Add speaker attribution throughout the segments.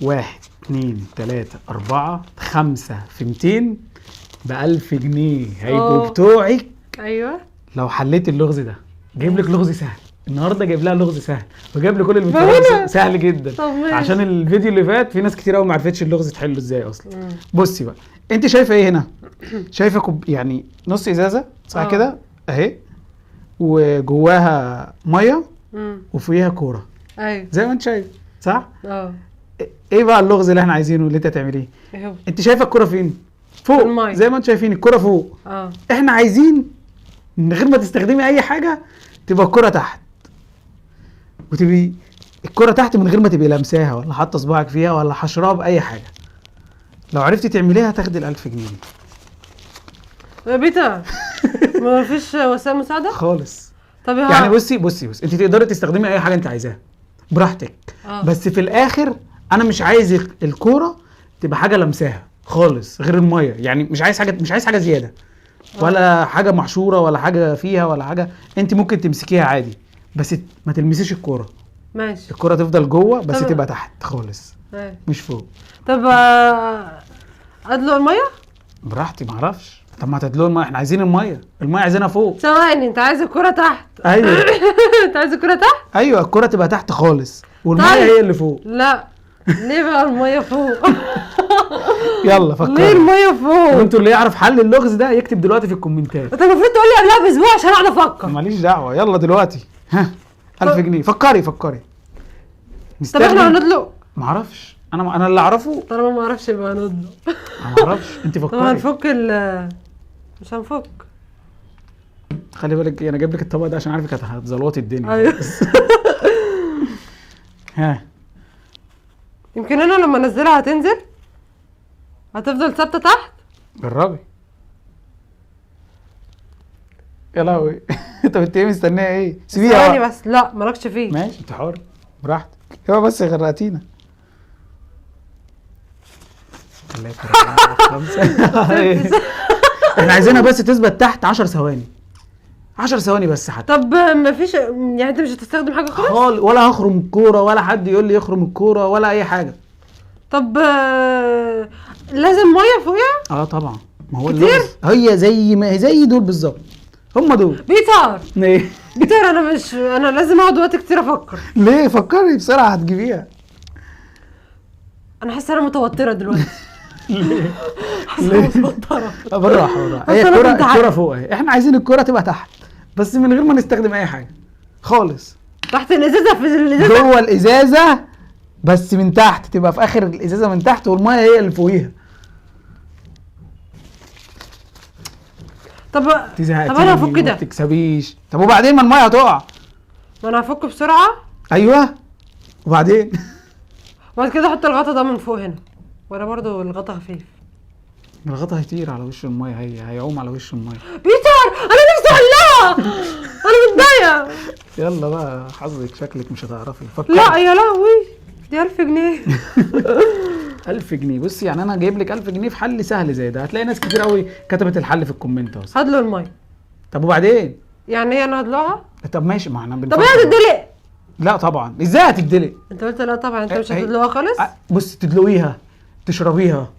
Speaker 1: 1 2 3 4 5 في 200 ب1000 جنيه هيبقوا بتوعك.
Speaker 2: ايوه
Speaker 1: لو حليت اللغز ده. جايب لك لغز سهل النهارده، جايب لها لغز سهل وجايب لي كل المثال سهل جدا. عشان الفيديو اللي فات في ناس كتير قوي ما عرفتش اللغز تحله ازاي اصلا. بصي بقى، انت شايفه ايه هنا؟ شايفه يعني نص ازازه صح كده اهي، وجواها ميه وفوقيها كوره.
Speaker 2: ايوه
Speaker 1: زي ما انت شايف صح. ايه بقى اللغز اللي احنا عايزينه اللي انت تعمليه؟ انت شايفه الكوره فين؟ فوق المية. زي ما انتم شايفين الكوره فوق. احنا عايزين من غير ما تستخدمي اي حاجه تبقى الكوره تحت، وتبقي الكوره تحت من غير ما تبقي لمساها ولا حاطه صباعك فيها ولا حشرها باي حاجه. لو عرفتي تعمليها هتاخدي ال1000 جنيه.
Speaker 2: يا بيتا ما فيش وسائل مساعده
Speaker 1: خالص.
Speaker 2: طب
Speaker 1: يعني بصي انت تقدري تستخدمي اي حاجه انت عايزاها براحتك. بس في الاخر انا مش عايز الكوره تبقى حاجه لمساها خالص غير الميه. يعني مش عايز حاجه زياده ولا حاجه محشوره ولا حاجه فيها ولا حاجه. انت ممكن تمسكيها عادي بس ما تلمسيش الكوره.
Speaker 2: ماشي.
Speaker 1: الكوره تفضل جوه بس تبقى تحت خالص مش فوق.
Speaker 2: طب ادلق الميه
Speaker 1: براحتي ما اعرفش. طب ما تدلق الميه، احنا عايزين الميه عايزينها فوق.
Speaker 2: ثواني، انت عايز الكوره تحت؟
Speaker 1: ايوه
Speaker 2: انت عايز الكوره تحت؟
Speaker 1: ايوه الكوره تبقى تحت خالص والميه هي اللي فوق.
Speaker 2: لا ليه بقى الميه فوق؟
Speaker 1: يلا فكري.
Speaker 2: ليه الميه فوق؟
Speaker 1: وانتوا اللي يعرف حل اللغز ده يكتب دلوقتي في الكومنتات.
Speaker 2: انت المفروض تقول لي قبلها باسبوع عشان اقعد افكر.
Speaker 1: ماليش دعوه، يلا دلوقتي. ها 1000 جنيه. فكري
Speaker 2: طب احنا هندلق؟
Speaker 1: معرفش، انا اللي اعرفه.
Speaker 2: طالما ما اعرفش يبقى هندلق.
Speaker 1: انا معرفش، انت فكري.
Speaker 2: طب هنفك مش هنفك.
Speaker 1: خلي بالك انا جايب لك الطبق ده عشان عارفك هتزلوطي الدنيا.
Speaker 2: ايوه.
Speaker 1: ها
Speaker 2: يمكن انا لما انزلها هتنزل، هتفضل ثابته تحت.
Speaker 1: جربي. يا لهوي. انت ايه مستنيه ايه؟ سيبيها
Speaker 2: ثواني بس. لا مالكش فيه.
Speaker 1: ماشي انت حر براحتك. هو بس غرقتينا. 3 4 5. احنا عايزينها بس تثبت تحت 10 ثواني. 10 ثواني بس حتى.
Speaker 2: طب مفيش يعني انت مش هتستخدم حاجه خالص؟
Speaker 1: ولا هخرم الكوره ولا حد يقول لي يخرم الكوره ولا اي حاجه.
Speaker 2: طب لازم ميه فوقيها؟
Speaker 1: طبعا. ما هو اللغز هي زي دول بالظبط. هم دول.
Speaker 2: بيتر
Speaker 1: ايه
Speaker 2: بيتر، انا لازم اقعد وقت كتير افكر.
Speaker 1: ليه؟ فكري بسرعه هتجيبيها.
Speaker 2: انا حاسه انا متوتره دلوقتي.
Speaker 1: ليه؟
Speaker 2: متوتره.
Speaker 1: بالراحه. هي الكوره فوق اهي. احنا عايزين الكوره تبقى تحت بس من غير ما نستخدم اي حاجه خالص.
Speaker 2: تحت الازازه؟ في الازازه؟
Speaker 1: جوه الازازه بس من تحت، تبقى في اخر الازازه من تحت والميه هي اللي فوقيها.
Speaker 2: طب انا هفك ده.
Speaker 1: ما تكسبيش. طب وبعدين ما الميه هتقع.
Speaker 2: ما انا هفك بسرعه.
Speaker 1: ايوه وبعدين.
Speaker 2: وبعد كده احط الغطا ده من فوق هنا، ولا برضو الغطا خفيف؟
Speaker 1: الغطا هيطير على وش الميه، هيعوم على وش الميه.
Speaker 2: بيتر انا نفسي احلها، انا متضايقه.
Speaker 1: يلا بقى حظك، شكلك مش هتعرفي. فكري.
Speaker 2: لا يا لهوي دي 1000 جنيه.
Speaker 1: 1000 جنيه. بصي يعني انا جايب لك 1000 جنيه في حل سهل زي ده. هتلاقي ناس كتير قوي كتبت الحل في الكومنت اصلا.
Speaker 2: هدلق الميه.
Speaker 1: طب وبعدين؟
Speaker 2: يعني ايه انا هدلقها؟
Speaker 1: طب ماشي، ما احنا
Speaker 2: طب هي هتدلق؟
Speaker 1: لا طبعا. ازاي هتدلق؟
Speaker 2: انت قلت لا طبعا. انت مش هتدلقها خالص؟
Speaker 1: بصي تدلقيها، تشربيها،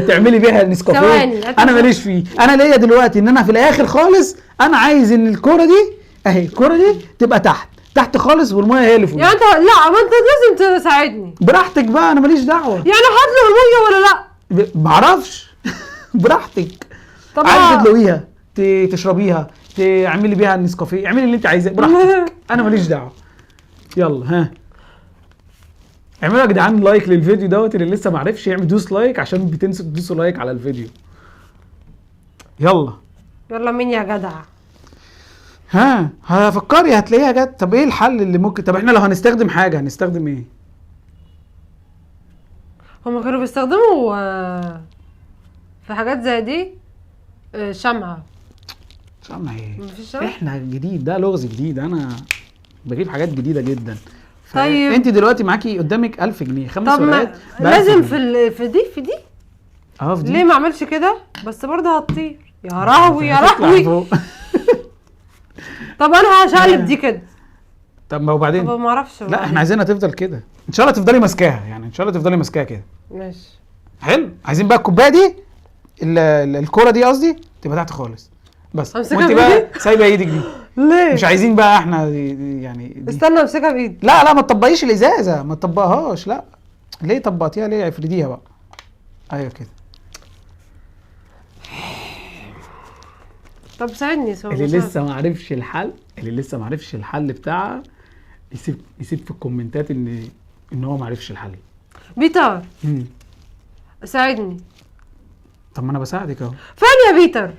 Speaker 1: تعملي بيها النسكافيه. انا ماليش فيه. انا ليا دلوقتي ان انا في الاخر خالص انا عايز ان الكوره دي اهي، الكوره دي تبقى تحت خالص والميه هي اللي فوق.
Speaker 2: يعني انت لا، ما انت لازم تساعدني.
Speaker 1: براحتك بقى، انا ماليش دعوه.
Speaker 2: يعني هدلق الميه ولا لا؟
Speaker 1: معرفش. براحتك.
Speaker 2: طب
Speaker 1: عايزه تدلقيها، تشربيها، تعملي بيها النسكافيه، اعملي اللي انت عايزاه براحتك. انا ماليش دعوه. يلا ها اعملوا يا جدعان لايك للفيديو دوت. اللي لسه ما عرفش يعمل دوس لايك عشان بتنسوا تدوسوا لايك على الفيديو.
Speaker 2: يلا مين يا جدع؟
Speaker 1: ها هفكري هتلاقيها جت. طب ايه الحل اللي ممكن؟ طب احنا لو هنستخدم حاجه هنستخدم ايه؟
Speaker 2: هما كانوا بيستخدموا في حاجات زي دي شمعة.
Speaker 1: ايه؟
Speaker 2: مفيش شمعة؟
Speaker 1: احنا جديد، ده لغز جديد، انا بجيب حاجات جديده جدا.
Speaker 2: طيب
Speaker 1: انت دلوقتي معاكي قدامك 1000 جنيه 5 ورقات.
Speaker 2: لازم في دي في دي ليه ما اعملش كده؟ بس برضه هتطير. يا لهوي يا لهوي. طب انا هشقلب دي كده.
Speaker 1: طب ما وبعدين؟
Speaker 2: طب ما اعرفش.
Speaker 1: لا احنا عايزينها تفضل كده ان شاء الله. تفضلي ماسكاها يعني شاء الله تفضلي ماسكاها كده.
Speaker 2: ماشي
Speaker 1: حلو. عايزين بقى الكوبايه دي الكوره دي قصدي تبقى تحت خالص بس، وانت بقى سايبه ايدك دي.
Speaker 2: ليه؟
Speaker 1: مش عايزين بقى احنا دي يعني دي.
Speaker 2: استنى امسكها بايدي.
Speaker 1: لا ما تطبقيش الازازه، ما تطبقهاش. لا ليه طبقتيها؟ ليه؟ افرديها بقى. ايوه كده.
Speaker 2: طب ساعدني سوا.
Speaker 1: اللي لسه ما عرفش الحل بتاعها يسيب في الكومنتات ان هو ما عرفش الحل.
Speaker 2: بيتر ساعدني.
Speaker 1: طب ما انا بساعدك اهو.
Speaker 2: فين يا بيتر؟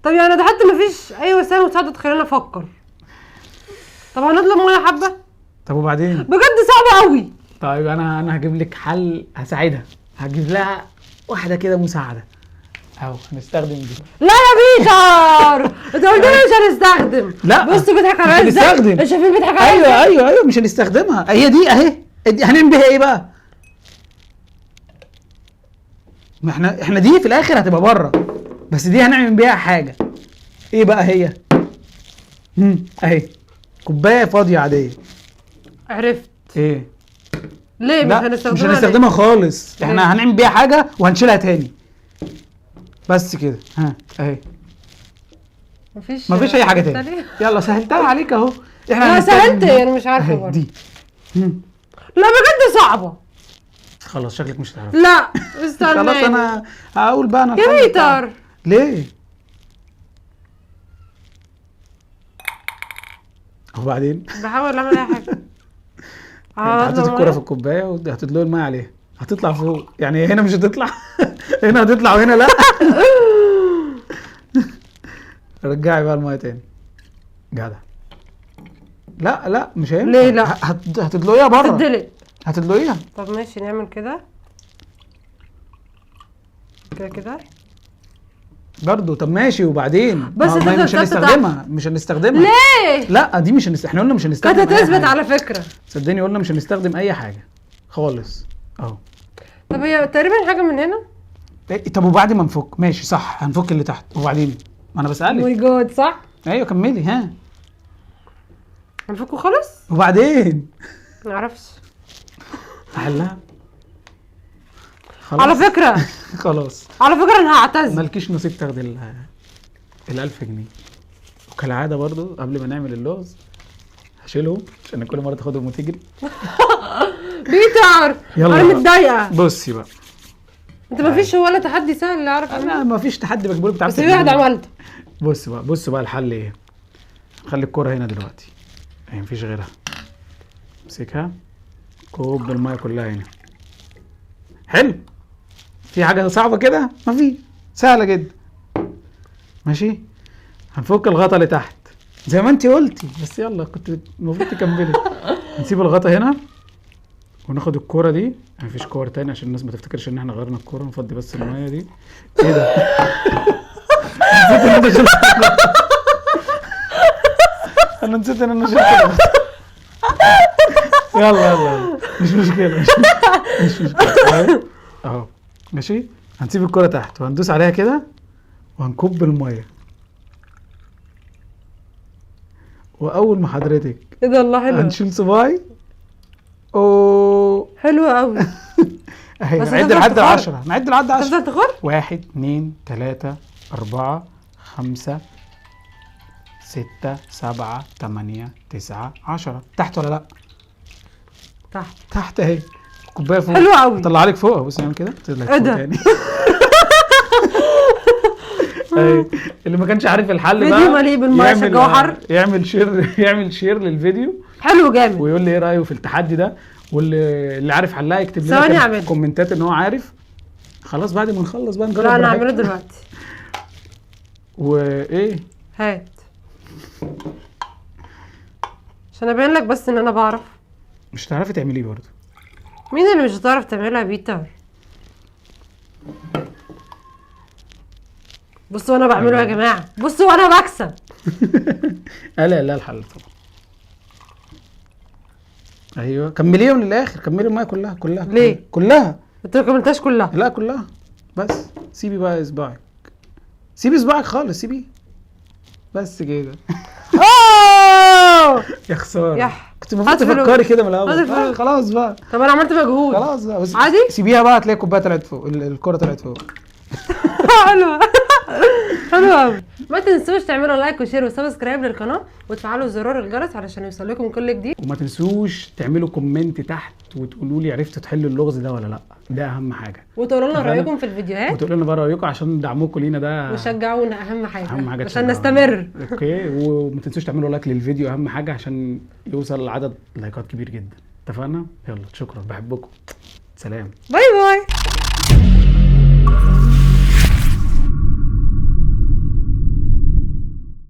Speaker 2: طب يعني ده حتى مفيش اي وسيله مساعده تخليني افكر. طب هنطلب ميه حبه؟
Speaker 1: طب وبعدين؟
Speaker 2: بجد صعبه قوي.
Speaker 1: طيب انا هجيب لك حل، هساعدها، هجيب لها واحده كده مساعده اهو. هنستخدم دي.
Speaker 2: لا يا بيتر انت قلت لي مش هنستخدم.
Speaker 1: لا
Speaker 2: بص بيضحك عليا ازاي.
Speaker 1: هنستخدم.
Speaker 2: شايفين بيضحك عليا؟
Speaker 1: ايوه مش هنستخدمها. هي دي اهي. هنعمل بيها ايه بقى؟ ما احنا دي في الاخر هتبقى بره، بس دي هنعمل بيها حاجه. ايه بقى هي؟ اهي كوبايه فاضيه عاديه.
Speaker 2: عرفت.
Speaker 1: ايه؟
Speaker 2: ليه مش
Speaker 1: هنستخدمها خالص. احنا هنعمل بيها حاجه وهنشيلها تاني بس كده. ها اهي. مفيش اي حاجه تاني. يلا سهلتها عليك اهو.
Speaker 2: احنا سهلت انا مش عارفه برضه
Speaker 1: دي.
Speaker 2: لا بجد صعبه.
Speaker 1: خلاص شكلك مش هتعرف.
Speaker 2: لا استنى.
Speaker 1: خلاص انا هقول بقى. انا
Speaker 2: يا بيتر
Speaker 1: ليه؟ وبعدين
Speaker 2: بحاول اعمل اي حاجه.
Speaker 1: حطيت الكرة في الكوبايه وهتدلق الميه عليها، هتطلع فوق. يعني هنا مش هتطلع هنا هتطلع وهنا لا. رجعي بقى الميه تاني. جدع. لا مش هينفع.
Speaker 2: ليه لا؟
Speaker 1: هتدلقيها بره. هتدلقيها.
Speaker 2: طب ماشي نعمل كده كده
Speaker 1: برضه. طب ماشي وبعدين؟
Speaker 2: بس
Speaker 1: مش هنستخدمها.
Speaker 2: ليه؟
Speaker 1: لا دي مش احنا قلنا مش هنستخدم.
Speaker 2: كانت هتثبت على فكره.
Speaker 1: صدقني قلنا مش هنستخدم اي حاجه خالص اهو.
Speaker 2: طب هي تقريبا حاجه من هنا.
Speaker 1: طب وبعد ما نفك ماشي صح، هنفك اللي تحت وبعدين. ما انا بسألك.
Speaker 2: ماي جاد صح.
Speaker 1: ايوه كملي. ها
Speaker 2: هنفكه خالص
Speaker 1: وبعدين؟
Speaker 2: ما اعرفش
Speaker 1: احلها
Speaker 2: خلاص. على فكره
Speaker 1: خلاص
Speaker 2: على فكره انا هعتذر.
Speaker 1: مالكيش نصيب تاخدي ال 1000 جنيه. وكالعاده برضو قبل ما نعمل اللغز هشيلهم عشان كل مره تاخدهم وتجري.
Speaker 2: بيتر انا متضايقه.
Speaker 1: بصي بقى
Speaker 2: انت مفيش ولا تحدي سهل اللي اعرف.
Speaker 1: انا مفيش تحدي بجيبه لك.
Speaker 2: بس في واحد عملته.
Speaker 1: بص بقى الحل ايه. خلي الكرة هنا دلوقتي يعني مفيش غيرها. امسكها كوب الميه كلها هنا. حلو. في حاجه صعبه كده؟ مفيش، سهله جدا. ماشي. هنفك الغطا اللي تحت زي ما انت قلتي، بس يلا كنت المفروض تكملي. هنسيب الغطا هنا وناخد الكوره دي. مفيش كور تاني عشان الناس ما تفتكرش ان احنا غيرنا الكوره. نفضي بس الميه دي. ايه ده؟ انا نسيت ان انا شلت. يلا مش مشكله. اهو ماشي. هنسيب الكرة تحت وهندوس عليها كده وهنكب الميه. واول ما حضرتك
Speaker 2: ايه ده الله حلو.
Speaker 1: هنشيل صباعي. اوه
Speaker 2: حلو قوي.
Speaker 1: اهي نعد لحد 10. نعد لحد 10.
Speaker 2: تفضل تخر.
Speaker 1: 1 2 3 4 5 6 7 8 9 10. تحت ولا لا؟ تحت اهي. كوبايه فوق.
Speaker 2: حلو قوي.
Speaker 1: طلع لك فوق. بص نعمل كده.
Speaker 2: ايه ده؟
Speaker 1: تاني. اللي ما كانش عارف الحل بقى
Speaker 2: فيديو مليء بالميه جوهر.
Speaker 1: يعمل شير للفيديو.
Speaker 2: حلو جامد.
Speaker 1: ويقول لي ايه رايه في التحدي ده. واللي عارف حلها يكتب لنا في الكومنتات ان هو عارف. خلاص بعد ما نخلص بقى نجرب.
Speaker 2: لا انا هعمله دلوقتي.
Speaker 1: وايه؟
Speaker 2: هات عشان ابين لك بس ان انا بعرف.
Speaker 1: مش هتعرفي تعمليه برضه.
Speaker 2: مين اللي مش هتعرف تعملها يا بيتر؟ بصوا انا بعمله يا جماعه. بصوا انا بكسب.
Speaker 1: لا الحل طبعا. ايوه كمليهم للاخر. كملي الميه كلها.
Speaker 2: ليه؟
Speaker 1: كلها.
Speaker 2: انت ما كملتهاش كلها.
Speaker 1: لا كلها. بس سيبي بقى اصبعك. سيبي اصبعك خالص. سيبيه بس كده.
Speaker 2: اوه
Speaker 1: يا خساره. كنت المفروض تفكري كده من الاول. خلاص بقى.
Speaker 2: طب انا عملت مجهود.
Speaker 1: خلاص بقى بس
Speaker 2: عادي.
Speaker 1: سيبيها بقى هتلاقي الكوبايه طلعت فوق، الكوره طلعت فوق.
Speaker 2: حلوه حلوه قوي. ما تنسوش تعملوا لايك وشير وسبسكرايب للقناه وتفعلوا زرار الجرس علشان يوصل لكم كل جديد.
Speaker 1: وما تنسوش تعملوا كومنت تحت وتقولوا لي عرفتوا تحلوا اللغز ده ولا لا، ده اهم حاجه.
Speaker 2: وتقولوا لنا رايكم في الفيديوهات،
Speaker 1: وتقولوا لنا بقى رايكم عشان دعمكم لينا ده،
Speaker 2: وشجعونا اهم حاجه،
Speaker 1: اهم حاجه
Speaker 2: عشان نستمر.
Speaker 1: اوكي. وما تنسوش تعملوا لايك للفيديو، اهم حاجه عشان يوصل عدد لايكات كبير جدا. اتفقنا؟ يلا شكرا، بحبكم، سلام،
Speaker 2: باي باي.